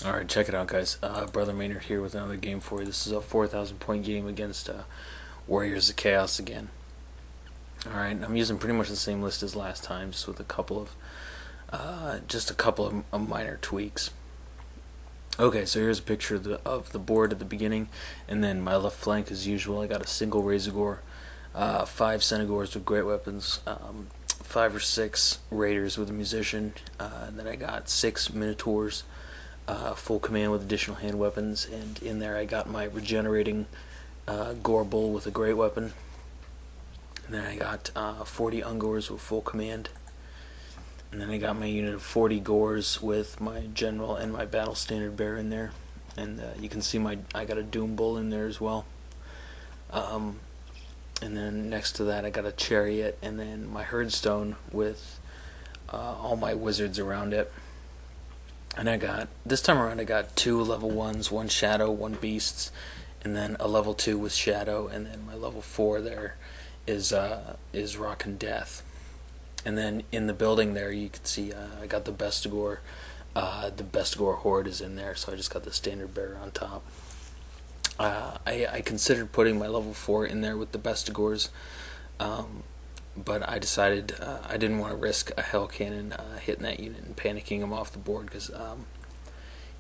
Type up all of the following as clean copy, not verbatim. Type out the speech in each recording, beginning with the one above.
Alright, check it out, guys. Brother Maynard here with another game for you. This is a 4,000 point game against Warriors of Chaos again. Alright, I'm using pretty much the same list as last time, just with a couple of minor tweaks. Okay, so here's a picture of the board at the beginning, and then my left flank, as usual, I got a single Razorgore, 5 Senegors with great weapons, 5 or 6 Raiders with a Musician, and then I got 6 Minotaurs, full command with additional hand weapons, and in there I got my regenerating Gorebull with a great weapon. And then I got 40 Ungors with full command. And then I got my unit of 40 Gores with my general and my battle standard bearer in there. And you can see I got a Doom Bull in there as well. And then next to that I got a Chariot, and then my Herdstone with all my wizards around it. And this time around I got 2 level 1s, 1 Shadow, 1 Beasts, and then a level 2 with Shadow, and then my level 4 there is Rock and Death. And then in the building there you can see I got the Bestigor. The Bestigor Horde is in there, so I just got the standard bearer on top. I considered putting my level 4 in there with the Bestigors, but I decided I didn't want to risk a Hell Cannon hitting that unit and panicking them off the board, because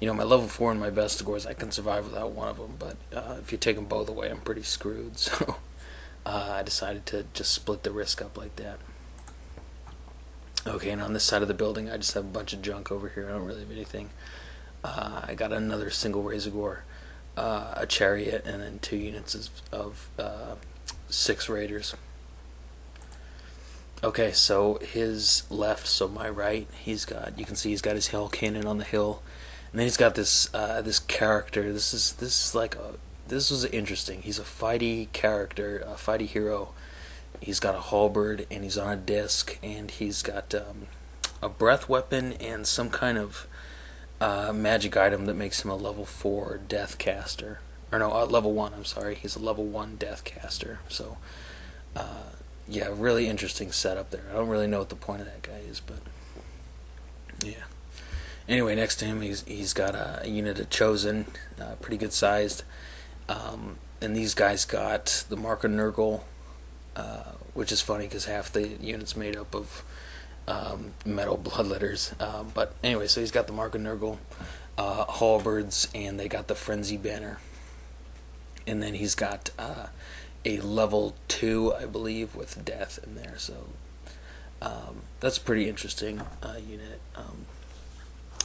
my level 4 and my Bestigors, I can survive without one of them, but if you take them both away, I'm pretty screwed. So I decided to just split the risk up like that. Okay, and on this side of the building, I just have a bunch of junk over here. I don't really have anything. I got another single Razorgore, a Chariot, and then 2 units of 6 Raiders. Okay, so his left, so my right, you can see he's got his Hell Cannon on the hill, and then he's got this character. This was interesting. He's a fighty character, a fighty hero. He's got a halberd, and he's on a disc, and he's got a breath weapon and some kind of magic item that makes him a level 4 death caster. Or no, level 1, I'm sorry. He's a level 1 death caster. So, yeah, really interesting setup there. I don't really know what the point of that guy is, but yeah. Anyway, next to him, he's got a unit of Chosen, pretty good sized. And these guys got the Mark of Nurgle, which is funny because half the unit's made up of metal bloodletters. But anyway, so he's got the Mark of Nurgle, halberds, and they got the Frenzy Banner. And then he's got a level 2, I believe, with Death in there. So that's a pretty interesting unit.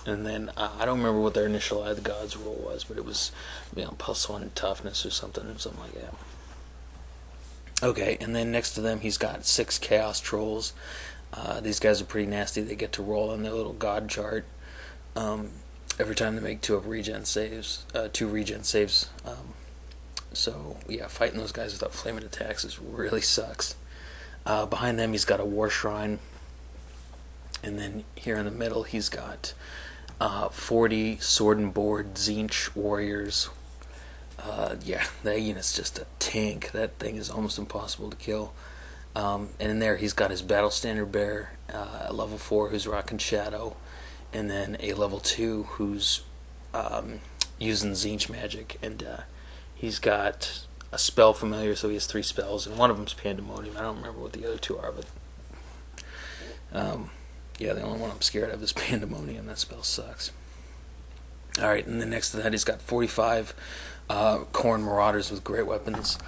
And then I don't remember what their initial Eye of the Gods roll was, but it was +1 in toughness or something like that. Okay, and then next to them he's got 6 Chaos Trolls. These guys are pretty nasty. They get to roll on their little god chart every time they make 2 regen saves. So yeah, fighting those guys without flaming attacks really sucks. Behind them he's got a War Shrine, and then here in the middle he's got 40 Sword and Board Tzeentch warriors. Yeah, that unit's just a tank. That thing is almost impossible to kill. And in there he's got his battle standard bearer, a level 4 who's rocking Shadow, and then a level 2 who's using Tzeentch magic, and he's got a spell familiar, so he has 3 spells, and one of them's Pandemonium. I don't remember what the other 2 are, but yeah, the only one I'm scared of is Pandemonium. That spell sucks. Alright, and then next to that he's got 45 Khorne Marauders with great weapons.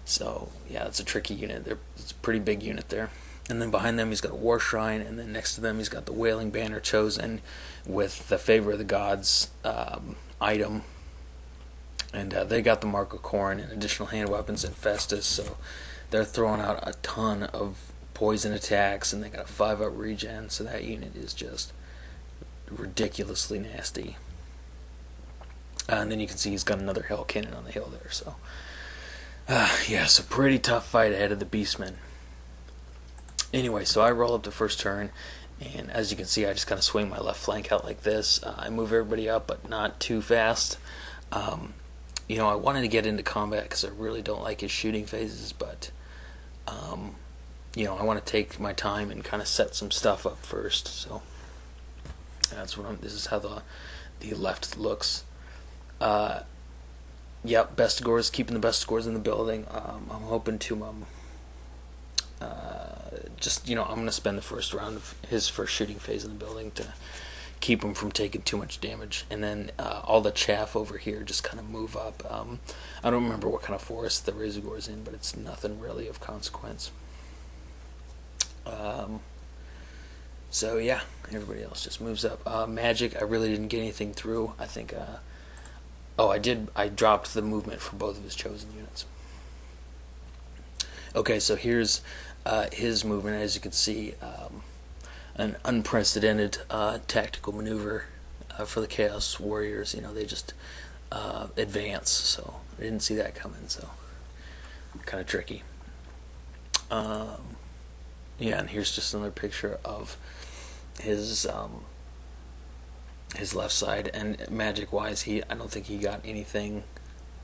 So yeah, it's a tricky unit. It's a pretty big unit there. And then behind them he's got a War Shrine, and then next to them he's got the Wailing Banner Chosen with the Favor of the Gods item. And they got the Mark of Khorne and additional hand weapons and Festus, so they're throwing out a ton of poison attacks, and they got a 5-up regen, so that unit is just ridiculously nasty. And then you can see he's got another Hell Cannon on the hill there, so yeah, it's a pretty tough fight ahead of the Beastmen. Anyway, so I roll up the first turn, and as you can see, I just kind of swing my left flank out like this. I move everybody up, but not too fast. I wanted to get into combat because I really don't like his shooting phases, but I want to take my time and kind of set some stuff up first. So this is how the the left looks. Yep, best scores, keeping the best scores in the building. I'm hoping to just, I'm going to spend the first round of his first shooting phase in the building to keep him from taking too much damage, and then all the chaff over here just kind of move up. I don't remember what kind of forest the Razorgore's in, but it's nothing really of consequence. So yeah, everybody else just moves up. Magic, I really didn't get anything through. I think, I dropped the movement for both of his chosen units. Okay, so here's his movement. As you can see, an unprecedented tactical maneuver for the Chaos Warriors. They just advance, so I didn't see that coming, so kind of tricky. Yeah, and here's just another picture of his left side, and magic-wise, I don't think he got anything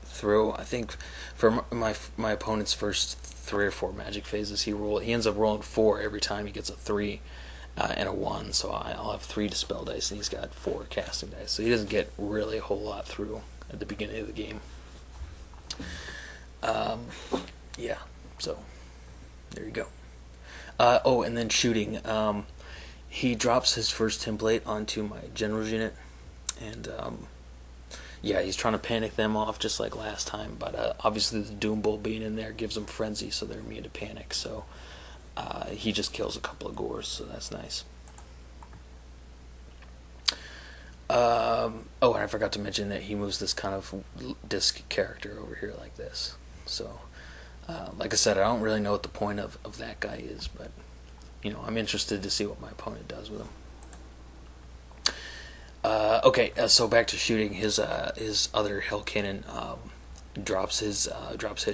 through. I think for my opponent's first 3 or 4 magic phases, he ends up rolling 4 every time he gets a 3 and a 1, so I'll have 3 dispel dice, and he's got 4 casting dice, so he doesn't get really a whole lot through at the beginning of the game. Yeah, so there you go. And then shooting. He drops his first template onto my general's unit, and yeah, he's trying to panic them off just like last time, but obviously the Doom Bull being in there gives them frenzy, so they're immune to panic, so he just kills a couple of gores, so that's nice. And I forgot to mention that he moves this kind of disc character over here like this, so like I said, I don't really know what the point of that guy is, but I'm interested to see what my opponent does with him. Okay, so back to shooting. His other Hell Cannon drops his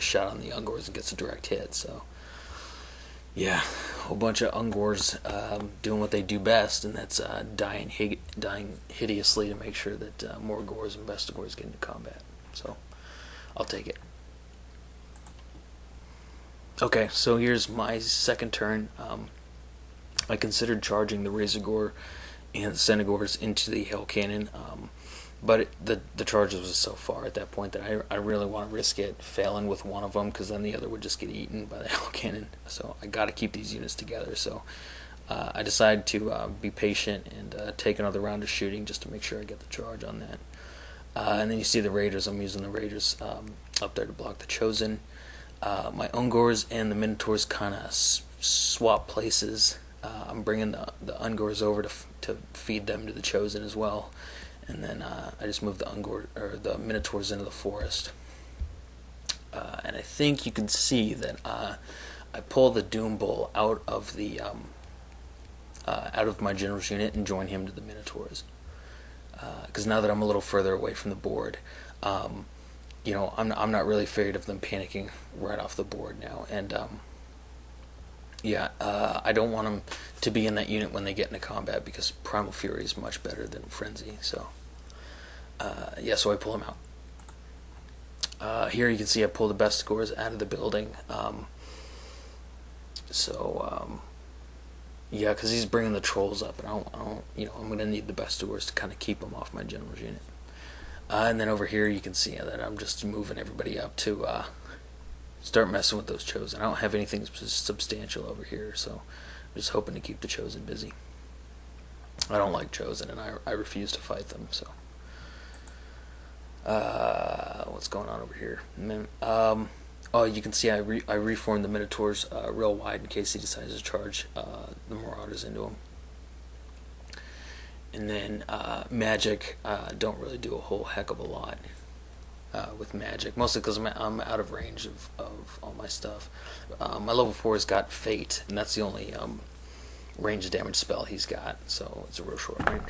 shot on the Ungors and gets a direct hit. So yeah, a whole bunch of Ungors doing what they do best, and that's dying hideously to make sure that more Gores and Bestigors get into combat. So I'll take it. Okay, so here's my second turn. I considered charging the Razorgore and the Centigores into the Hell Cannon, but the charges was so far at that point that I really want to risk it failing with one of them, because then the other would just get eaten by the Hell Cannon. So I got to keep these units together. So I decided to be patient and take another round of shooting just to make sure I get the charge on that. And then you see the Raiders. I'm using the Raiders up there to block the Chosen. My Ungors and the Minotaurs kind of swap places. I'm bringing the Ungors over to feed them to the Chosen as well, and then I just moved the Minotaurs into the forest. And I think you can see that I pull the Doom Bull out of my general's unit and join him to the Minotaurs. Because now that I'm a little further away from the board, I'm not really afraid of them panicking right off the board now, and I don't want them to be in that unit when they get into combat, because Primal Fury is much better than Frenzy. So so I pull them out. Here you can see I pull the best scores out of the building. Because he's bringing the trolls up, and I'm going to need the best scores to kind of keep them off my general's unit. And then over here you can see that I'm just moving everybody up to start messing with those Chosen. I don't have anything substantial over here, so I'm just hoping to keep the Chosen busy. I don't like Chosen, and I refuse to fight them, so. What's going on over here? You can see I reformed the Minotaurs real wide in case he decides to charge the Marauders into him. And then magic, don't really do a whole heck of a lot with magic, mostly because I'm out of range of all my stuff. My level 4's got Fate, and that's the only range damage spell he's got, so it's a real short range.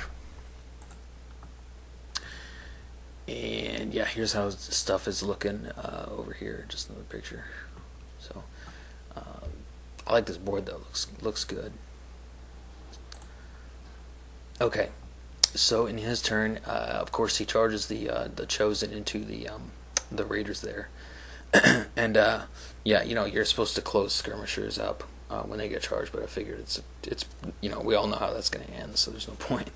And yeah, here's how stuff is looking over here. Just another picture. So I like this board though. Looks good. Okay, so in his turn, of course, he charges the Chosen into the Raiders there, and you're supposed to close skirmishers up when they get charged, but I figured it's we all know how that's going to end, so there's no point.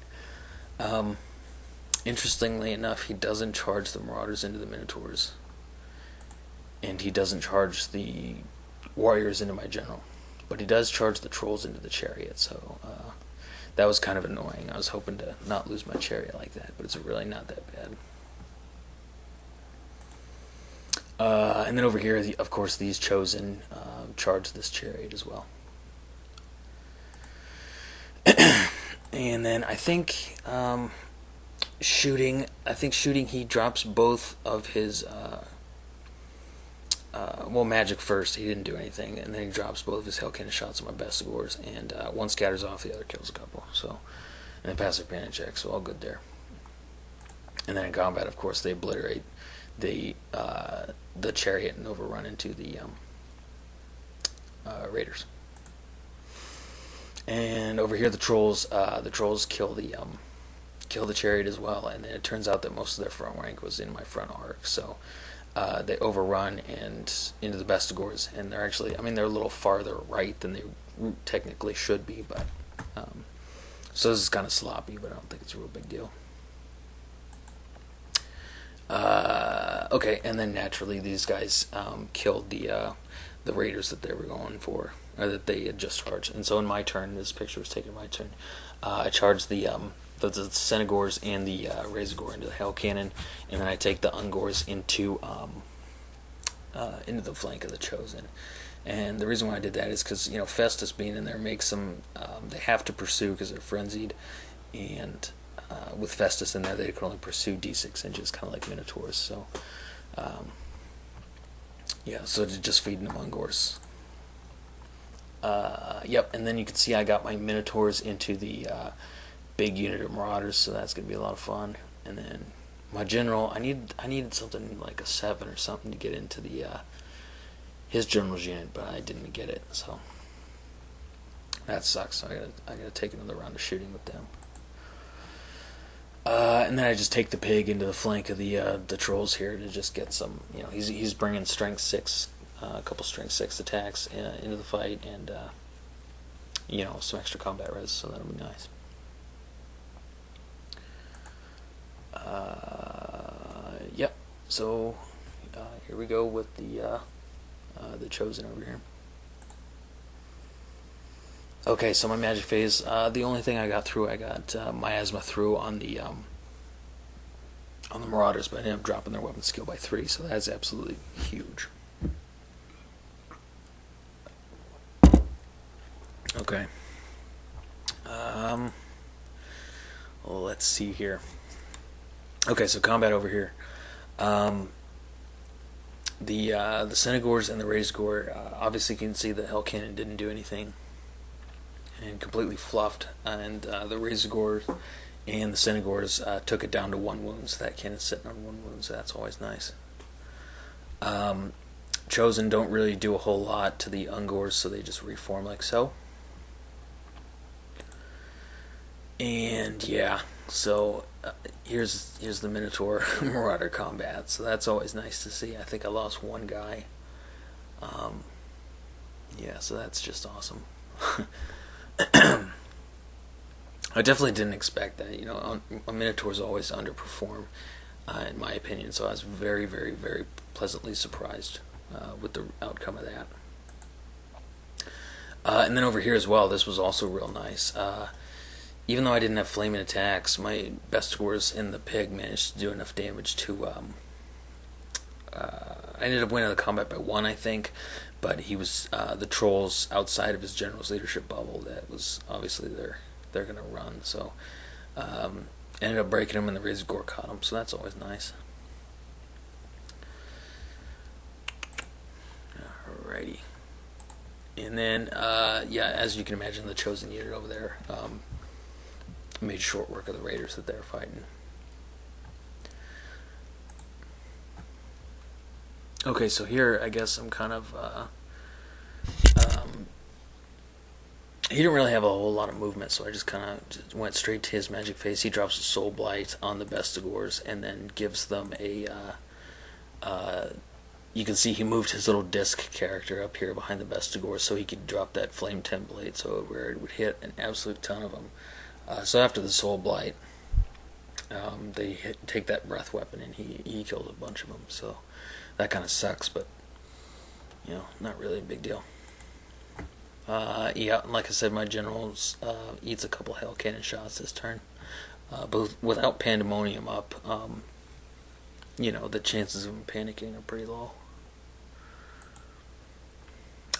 Interestingly enough, he doesn't charge the Marauders into the Minotaurs, and he doesn't charge the Warriors into my General, but he does charge the Trolls into the Chariot, so that was kind of annoying. I was hoping to not lose my Chariot like that, but it's really not that bad. And then over here, of course, these Chosen charge this Chariot as well. And then I think shooting, he drops both of his magic first. He didn't do anything, and then he drops both of his Hell Cannon shots on my Bestigors, and one scatters off, the other kills a couple. So, and they pass their panic check, so all good there. And then in combat, of course, they obliterate the Chariot and overrun into the Raiders. And over here, the Trolls kill the Chariot as well, and then it turns out that most of their front rank was in my front arc, so they overrun and into the Bestigors, and they're actually, they're a little farther right than they technically should be, but so this is kind of sloppy, but I don't think it's a real big deal. Okay, and then naturally these guys killed the Raiders that they were going for, or that they had just charged. And so in my turn, this picture was taken in my turn, I charged the Senegors and the Razorgore into the Hell Cannon, and then I take the Ungors into the flank of the Chosen. And the reason why I did that is because, Festus being in there makes them, they have to pursue because they're frenzied, and with Festus in there, they can only pursue D6 inches, kind of like Minotaurs. So, so to just feeding them Ungors. Yep, and then you can see I got my Minotaurs into the big unit of Marauders, so that's going to be a lot of fun. And then my General, I needed something like a 7 or something to get into the his General's unit, but I didn't get it, so that sucks. So I gotta take another round of shooting with them. And then I just take the Pig into the flank of the Trolls here to just get some, he's bringing strength 6, a couple strength 6 attacks into the fight, and some extra combat res, so that'll be nice. Yep. So here we go with the Chosen over here. Okay, so my magic phase. The only thing I got through, I got miasma through on the Marauders, but I ended up dropping their weapon skill by 3, so that's absolutely huge. Okay. Well, let's see here. Okay, so combat over here. The Senegors and the Razorgore, obviously you can see the Hell Cannon didn't do anything and completely fluffed, and the Razorgore and the Senegors took it down to 1 wound, so that cannon's sitting on 1 wound, so that's always nice. Chosen don't really do a whole lot to the Ungors, so they just reform like so. And yeah, so here's the Minotaur Marauder combat, so that's always nice to see. I think I lost 1 guy. Yeah, so that's just awesome. I definitely didn't expect that. Minotaurs always underperform, in my opinion, so I was very, very, very pleasantly surprised with the outcome of that. And then over here as well, this was also real nice. Even though I didn't have flaming attacks, my Bestigors in the Pig managed to do enough damage to... I ended up winning the combat by 1, I think, but he was the Trolls outside of his General's leadership bubble. That was obviously they're going to run, so ended up breaking him, and the Razorgore caught him, so that's always nice. Alrighty. And then, as you can imagine, the Chosen unit over there made short work of the Raiders that they were fighting. Okay, so here I guess I'm kind of he didn't really have a whole lot of movement, so I just kind of went straight to his magic phase. He drops a Soul Blight on the Bestigors and then gives them a you can see he moved his little disc character up here behind the Bestigors so he could drop that Flame Template, so where it would hit an absolute ton of them. So after the Soul Blight, they take that breath weapon, and he killed a bunch of them. So that kind of sucks, but not really a big deal. Yeah, like I said, my general eats a couple Hell Cannon shots this turn. But without Pandemonium up, the chances of him panicking are pretty low.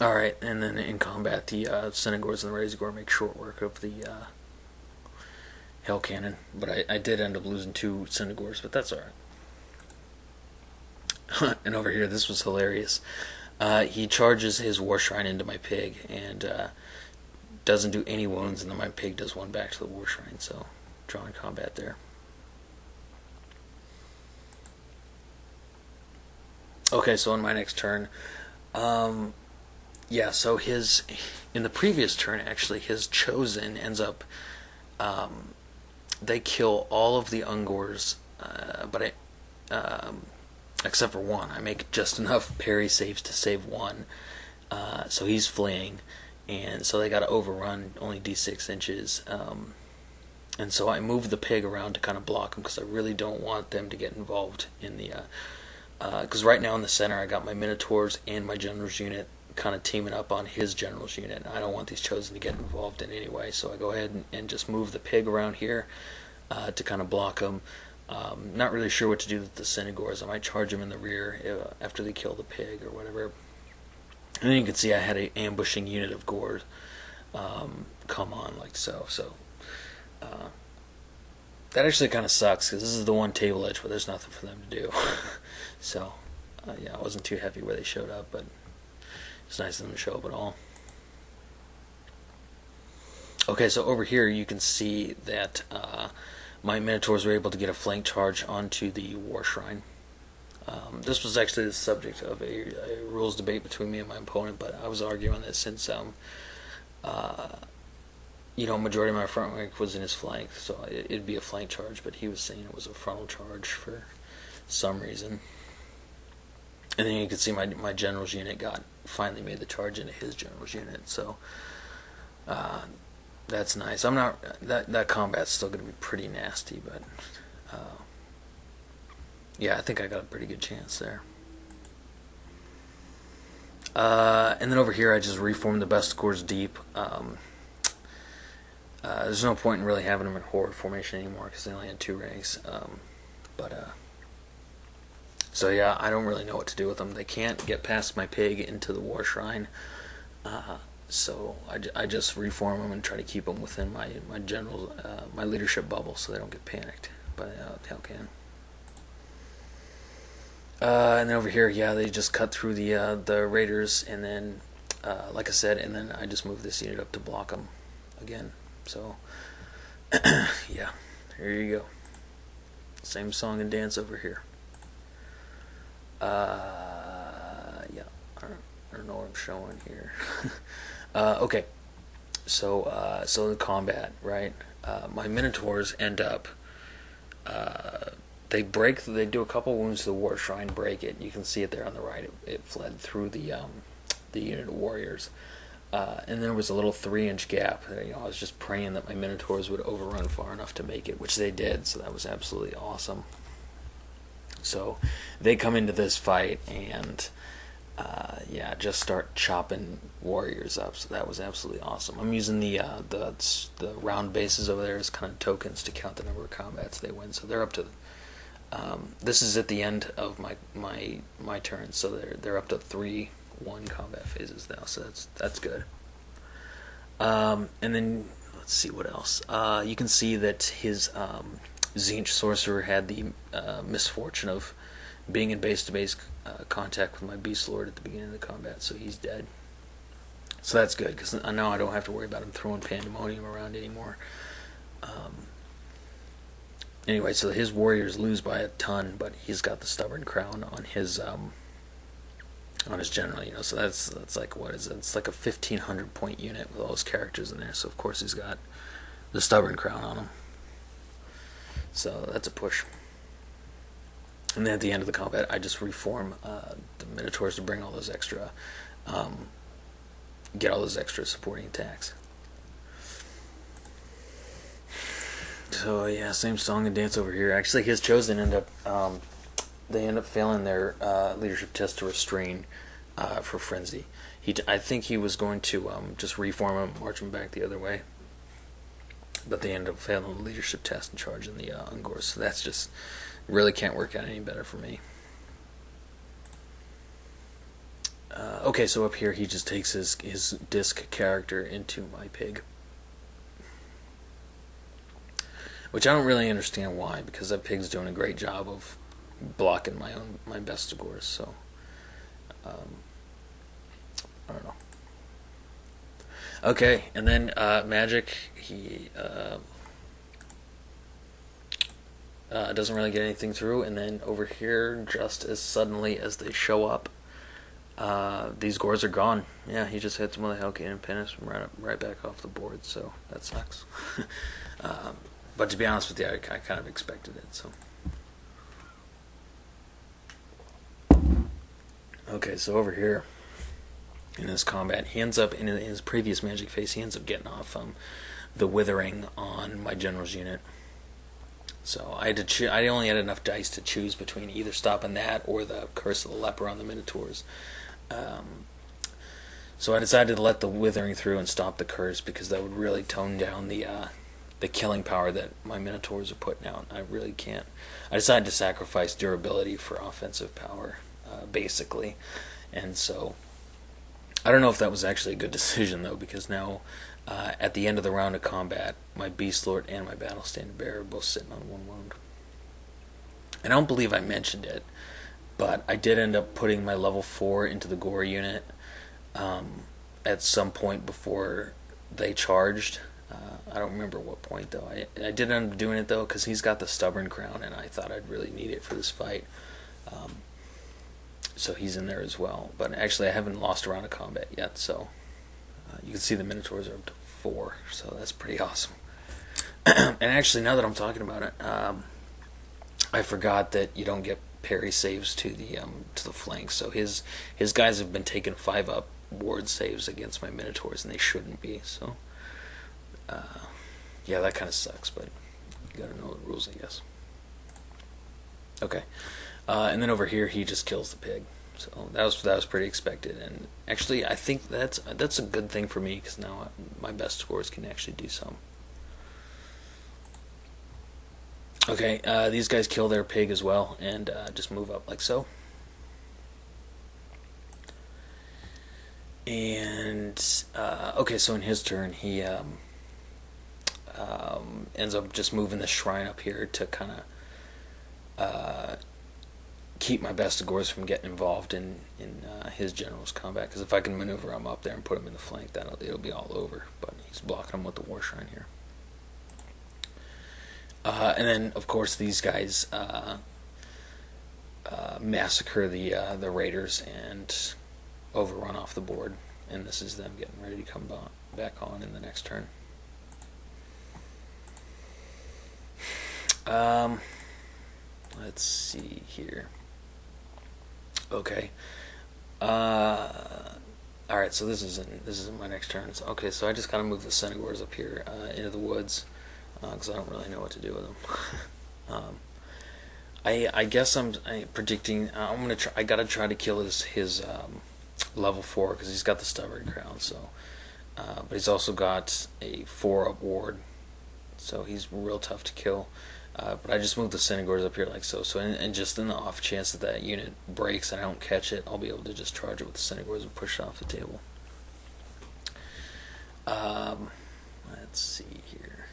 Alright, and then in combat, the Senegors and the Razorgore make short work of the Hell Cannon. But I did end up losing 2 Senegors, but that's alright. And over here, this was hilarious. He charges his War Shrine into my pig and doesn't do any wounds, and then my pig does 1 back to the War Shrine. So, drawing combat there. Okay, so in my next turn, yeah, so in the previous turn, actually, his Chosen ends up, they kill all of the Ungors, but except for 1. I make just enough parry saves to save 1, so he's fleeing, and so they got to overrun only D6 inches, and so I move the pig around to kind of block them, because I really don't want them to get involved in the, because right now in the center I got my Minotaurs and my General's unit kind of teaming up on his General's unit. I don't want these Chosen to get involved in any way, so I go ahead and just move the pig around here to kind of block them. Not really sure what to do with the Senegors. I might charge them in the rear after they kill the pig or whatever. And then you can see I had an ambushing unit of Gors come on like so. So that actually kind of sucks, because this is the one table edge where there's nothing for them to do. So yeah, I wasn't too happy where they showed up, but it's nice of them to show up at all. Okay, so over here you can see that my Minotaurs were able to get a flank charge onto the War Shrine. This was actually the subject of a rules debate between me and my opponent, but I was arguing that since majority of my front rank was in his flank, so it'd be a flank charge, but he was saying it was a frontal charge for some reason. And then you can see my General's unit finally made the charge into his General's unit, so that's nice. I'm not that combat's still going to be pretty nasty, but yeah, I think I got a pretty good chance there. And then over here, I just reformed the best scores deep. There's no point in really having them in horde formation anymore, because they only had 2 ranks. So yeah, I don't really know what to do with them. They can't get past my pig into the War Shrine. So I just reform them and try to keep them within my general, my leadership bubble, so they don't get panicked by the Hell Cannon. And then over here, yeah, they just cut through the raiders, and then, like I said, and then I just move this unit up to block them again. So, yeah, here you go. Same song and dance over here. Yeah, I don't know what I'm showing here. Okay, so the combat, right? My Minotaurs end up, they do a couple wounds to the War Shrine, break it. You can see it there on the right. It fled through the unit of warriors. And there was a little 3-inch gap. I was just praying that my Minotaurs would overrun far enough to make it, which they did, so that was absolutely awesome. So they come into this fight and yeah, just start chopping warriors up, so that was absolutely awesome. I'm using the round bases over there as kind of tokens to count the number of combats they win, so they're up to this is at the end of my turn, so they're up to 3-1 combat phases now, so that's good. And then let's see what else. You can see that his Tzeentch Sorcerer had the misfortune of being in base-to-base contact with my Beast Lord at the beginning of the combat, so he's dead. So that's good, because now I don't have to worry about him throwing Pandemonium around anymore. Anyway, so his warriors lose by a ton, but he's got the Stubborn Crown on his general, so that's like, what is it? It's like a 1,500 point unit with all his characters in there, so of course he's got the Stubborn Crown on him. So that's a push. And then at the end of the combat, I just reform the Minotaurs to bring all those extra, get all those extra supporting attacks. So yeah, same song and dance over here. Actually, his chosen they end up failing their leadership test to restrain for frenzy. I think he was going to just reform him, march him back the other way, but they ended up failing the leadership test and charging the Ungors. So that's just really can't work out any better for me. Okay, so up here he just takes his disc character into my pig, which I don't really understand why, because that pig's doing a great job of blocking my Bestigors. So I don't know. Okay, and then Magic, he doesn't really get anything through, and then over here, just as suddenly as they show up, these Gors are gone. Yeah, he just hits them with a Hellcat and Penance right back off the board, so that sucks. But to be honest with you, I kind of expected it, so. Okay, so over here, in this combat, he ends up, in his previous Magic phase, he ends up getting off the Withering on my General's unit. So I only had enough dice to choose between either stopping that or the Curse of the Leper on the Minotaurs. So I decided to let the Withering through and stop the Curse, because that would really tone down the killing power that my Minotaurs are putting out. I really can't. I decided to sacrifice durability for offensive power, basically. And so I don't know if that was actually a good decision, though, because now at the end of the round of combat, my Beast Lord and my Battle Standard Bearer are both sitting on 1 wound. And I don't believe I mentioned it, but I did end up putting my level 4 into the Gore unit at some point before they charged. I don't remember what point, though. I did end up doing it, though, because he's got the Stubborn Crown, and I thought I'd really need it for this fight. So he's in there as well. But actually, I haven't lost a round of combat yet, so you can see the Minotaurs are up to 4, so that's pretty awesome. And actually, now that I'm talking about it, I forgot that you don't get parry saves to the flank. So his guys have been taking 5-up ward saves against my Minotaurs, and they shouldn't be. So yeah, that kind of sucks, but you gotta know the rules, I guess. Okay, and then over here he just kills the pig. So that was pretty expected, and actually I think that's a good thing for me, because now my Bestigors can actually do some. Okay, these guys kill their pig as well, and just move up like so. And okay, so in his turn, he ends up just moving the shrine up here to kind of keep my Bestigors from getting involved in his general's combat. Because if I can maneuver him up there and put him in the flank, it'll be all over. But he's blocking him with the war shrine here. And then, of course, these guys massacre the raiders and overrun off the board. And this is them getting ready to come back on in the next turn. Let's see here. Okay. Alright, so this is in my next turn. So, okay, so I just kind of move the Centaurs up here into the woods, because I don't really know what to do with them. I guess I'm predicting I'm gonna try. I gotta try to kill his level 4, because he's got the Stubborn Crown. So, but he's also got a 4-up ward, so he's real tough to kill. But I just moved the Centaurs up here like so. So, and just in the off chance that unit breaks and I don't catch it, I'll be able to just charge it with the Centaurs and push it off the table. Let's see here.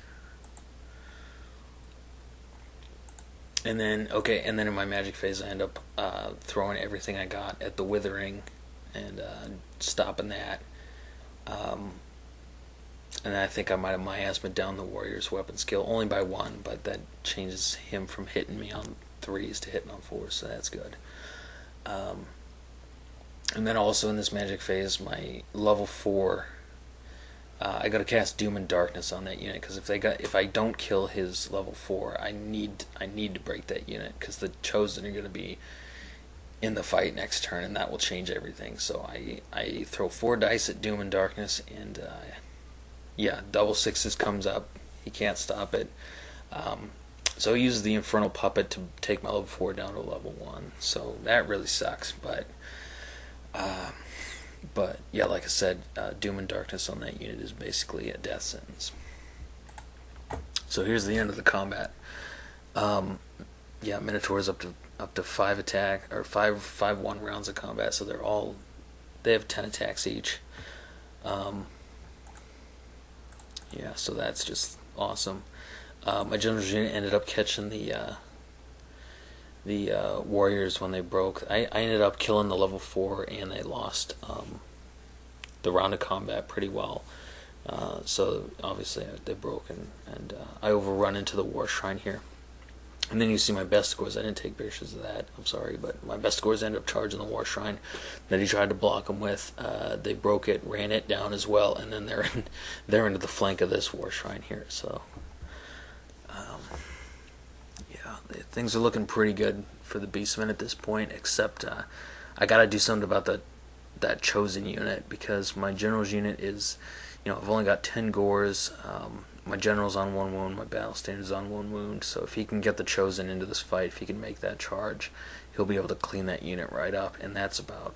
And then, okay, and then in my Magic phase, I end up throwing everything I got at the Withering and stopping that. And I think I might have miasma down the Warrior's weapon skill, only by 1, but that changes him from hitting me on 3s to hitting on 4s, so that's good. And then also in this Magic phase, my level 4, I got to cast Doom and Darkness on that unit, because if I don't kill his level 4, I need to break that unit, because the Chosen are going to be in the fight next turn, and that will change everything. So I throw 4 dice at Doom and Darkness, and yeah, double 6s comes up. He can't stop it. So he uses the Infernal Puppet to take my level 4 down to level 1. So that really sucks. But yeah, like I said, Doom and Darkness on that unit is basically a death sentence. So here's the end of the combat. Yeah, Minotaurs up to 5 attack or 5 rounds of combat. So they have 10 attacks each. Yeah, so that's just awesome. My general's unit ended up catching the warriors when they broke. I ended up killing the level 4, and they lost the round of combat pretty well. So obviously they broke, and I overrun into the war shrine here. And then you see my Bestigors. I didn't take pictures of that, I'm sorry, but my Bestigors ended up charging the war shrine that he tried to block them with. They broke it, ran it down as well, and then they're into the flank of this war shrine here. So yeah, things are looking pretty good for the Beastmen at this point, except I gotta do something about that chosen unit, because my general's unit is, I've only got 10 gores. My general's on 1 wound, my battle standard's on 1 wound, so if he can get the chosen into this fight, if he can make that charge, he'll be able to clean that unit right up, and that's about,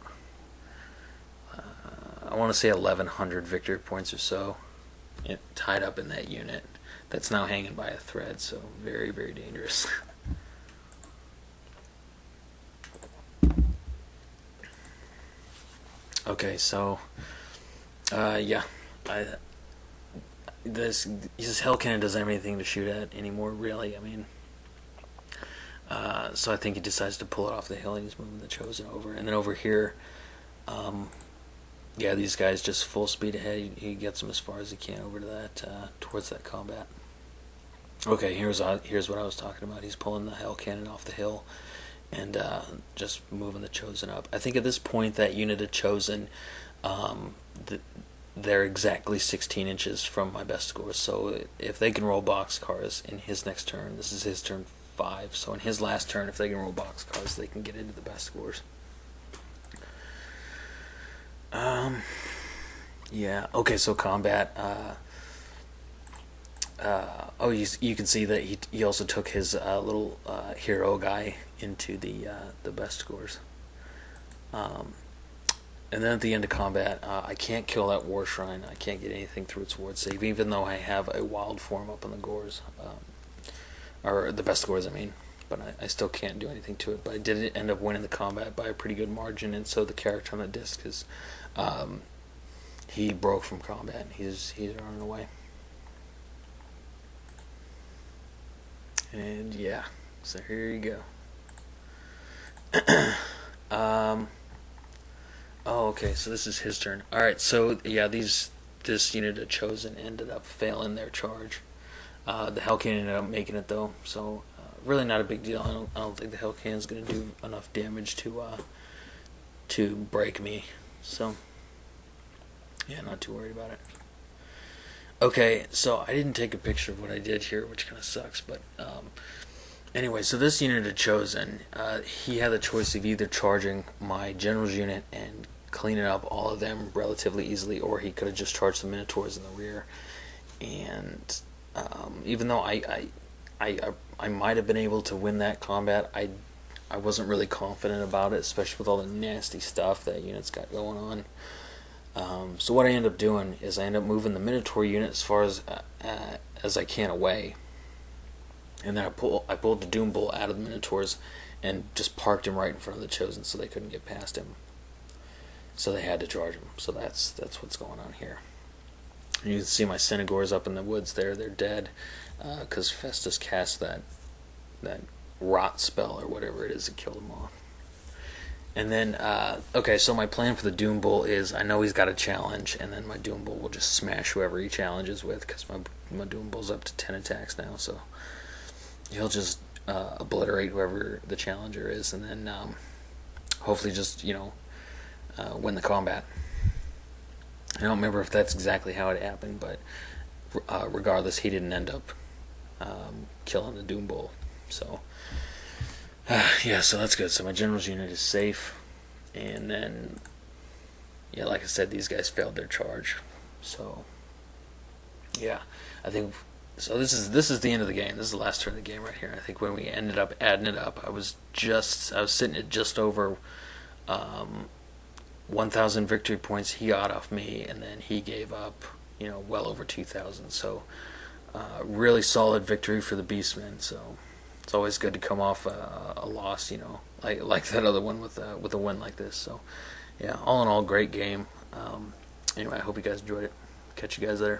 I want to say 1,100 victory points or so tied up in that unit that's now hanging by a thread, so very, very dangerous. Okay, so, yeah, this Hell Cannon doesn't have anything to shoot at anymore, really. I mean, so I think he decides to pull it off the hill, and he's moving the Chosen over. And then over here, yeah, these guys just full speed ahead. He gets them as far as he can over to that, towards that combat. Okay, here's what I was talking about. He's pulling the Hell Cannon off the hill, and just moving the Chosen up. I think at this point that unit of Chosen, they're exactly 16 inches from my Bestigors. So if they can roll boxcars in his next turn, this is his turn 5. So in his last turn, if they can roll boxcars, they can get into the Bestigors. Yeah. Okay. So combat. Oh, you can see that he also took his little hero guy into the Bestigors. And then at the end of combat, I can't kill that war shrine. I can't get anything through its ward save, even though I have a wild form up in the gores, or the Bestigors, I mean. But I still can't do anything to it. But I did end up winning the combat by a pretty good margin, and so the character on the disc is, he broke from combat. He's running away. And yeah, so here you go. Oh, okay, so this is his turn. Alright, so yeah, this unit of Chosen ended up failing their charge. The Hell Cannon ended up making it though, so really not a big deal. I don't think the Hell Cannon's gonna do enough damage to break me. So yeah, not too worried about it. Okay, so I didn't take a picture of what I did here, which kind of sucks, but anyway, so this unit of Chosen, he had the choice of either charging my general's unit and cleaning up all of them relatively easily, or he could have just charged the Minotaurs in the rear. And even though I might have been able to win that combat, I wasn't really confident about it, especially with all the nasty stuff that unit's got going on. So what I end up doing is I end up moving the Minotaur unit as far as I can away, and then I pulled the Doom Bolt out of the Minotaurs and just parked him right in front of the Chosen, so they couldn't get past him. So they had to charge him. So that's what's going on here. And you can see my Cynagors up in the woods there. They're dead because Festus cast that rot spell or whatever it is that killed them off. And then, okay, so my plan for the Doom Bolt is I know he's got a challenge, and then my Doom Bolt will just smash whoever he challenges with, because my Doom Bolt's up to 10 attacks now, so he'll just obliterate whoever the challenger is, and then hopefully just, win the combat. I don't remember if that's exactly how it happened, but regardless, he didn't end up killing the Doom Bolt, so... yeah, so that's good. So my general's unit is safe, and then, yeah, like I said, these guys failed their charge. So, yeah, I think So this is the end of the game. This is the last turn of the game right here. I think when we ended up adding it up, I was sitting at just over 1,000 victory points he got off me, and then he gave up, well over 2,000. So really solid victory for the Beastmen. So it's always good to come off a loss, like that other one with a win like this. So yeah, all in all, great game. Anyway, I hope you guys enjoyed it. Catch you guys later.